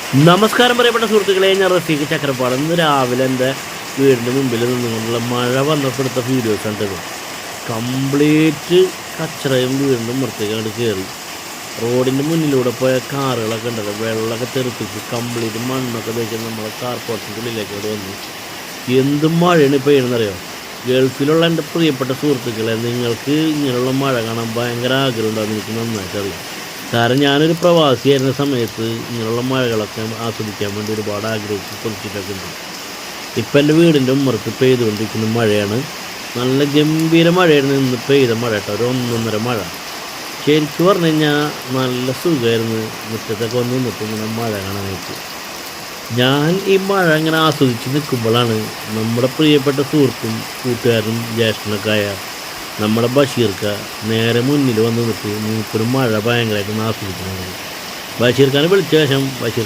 നമസ്കാരം പറയപ്പെട്ട സുഹൃത്തുക്കളെ, ഞാൻ റഫീഖ് ചക്രപ്പാട്. ഇന്ന് രാവിലെ എൻ്റെ വീടിൻ്റെ മുമ്പിൽ നിന്നുകൊണ്ടുള്ള മഴ വന്നപ്പെടുത്ത വീഡിയോസ് കണ്ടത്. കംപ്ലീറ്റ് കച്ചറയും വീടിൻ്റെ മുറത്തേക്ക് അങ്ങോട്ട് കയറി. റോഡിൻ്റെ മുന്നിലൂടെ പോയ കാറുകളൊക്കെ ഉണ്ടല്ലോ, വെള്ളമൊക്കെ തെറിപ്പിച്ച് കംപ്ലീറ്റ് മണ്ണൊക്കെ തേച്ച് നമ്മളെ കാർപോർട്ടിൻ്റെ ഉള്ളിലേക്ക് അവിടെ വന്നു. എന്ത് മഴയാണ് ഇപ്പോൾ ചെയ്യണമെന്നറിയോ? ഗൾഫിലുള്ള എൻ്റെ പ്രിയപ്പെട്ട സുഹൃത്തുക്കളെ, നിങ്ങൾക്ക് ഇങ്ങനെയുള്ള മഴ കാണാൻ ഭയങ്കര ആഗ്രഹം ഉണ്ടാകും. എനിക്ക് നന്നായിട്ടറിയാം. കാരണം ഞാനൊരു പ്രവാസിയായിരുന്ന സമയത്ത് ഇങ്ങനെയുള്ള മഴകളൊക്കെ ആസ്വദിക്കാൻ വേണ്ടി ഒരുപാട് ആഗ്രഹിച്ച് കൊതിച്ചിട്ടൊക്കെ ഉണ്ട്. ഇപ്പം എൻ്റെ വീടിൻ്റെ ഉമ്മറത്ത് പെയ്തുകൊണ്ടിരിക്കുന്ന മഴയാണ്. നല്ല ഗംഭീര മഴയായിരുന്നു ഇന്ന് പെയ്ത മഴ കേട്ടോ, ഒരു 1.5 മഴ. ശരിക്കും പറഞ്ഞു കഴിഞ്ഞാൽ നല്ല സുഖമായിരുന്നു മുറ്റത്തൊക്കെ വന്ന് നിന്നിട്ട് ഇങ്ങനെ മഴ കാണാനായിട്ട്. ഞാൻ ഈ മഴ ഇങ്ങനെ ആസ്വദിച്ച് നിൽക്കുമ്പോഴാണ് നമ്മുടെ പ്രിയപ്പെട്ട സുഹൃത്തും കൂട്ടുകാരനും ജ്യേഷ്ഠനൊക്കെ ആയ നമ്മുടെ ബഷീർക്ക നേരെ മുന്നിൽ വന്ന് നിന്നിട്ട് മൂപ്പര് മഴ ഭയങ്കരമായിട്ട് ആസ്വദിക്കുന്നത്. ബഷീർഖാനെ വിളിച്ച ശേഷം ബഷീർ